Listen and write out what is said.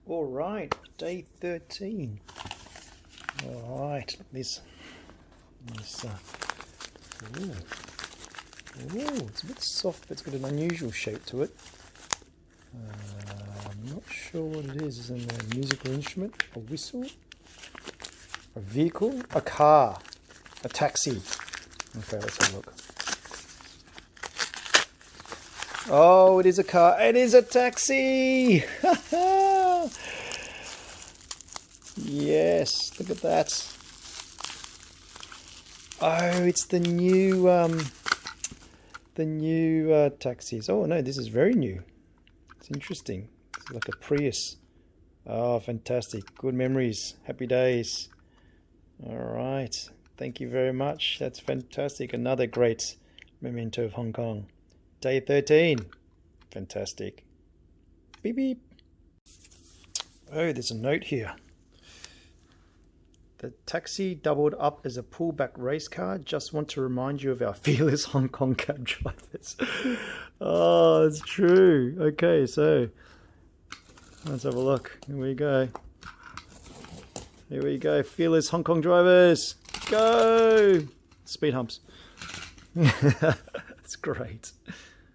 All right, day 13. All right, this ooh, it's a bit soft, but it's got an unusual shape to it. I'm not sure what it is. Is it a musical instrument? A whistle? A vehicle? A car? A taxi? Okay, let's have a look. Oh, it is a car. It is a taxi! Yes, look at that. Oh, it's the new taxis. Oh no, this is very new. It's interesting. It's like a Prius. Oh, fantastic. Good memories. Happy days. All right. Thank you very much. That's fantastic. Another great memento of Hong Kong. Day 13. Fantastic. Beep beep. Oh, there's a note here. The taxi doubled up as a pullback race car. Just want to remind you of our fearless Hong Kong cab drivers. Oh, it's true. Okay, so let's have a look. Here we go. Here we go. Fearless Hong Kong drivers. Go! Speed humps. That's great.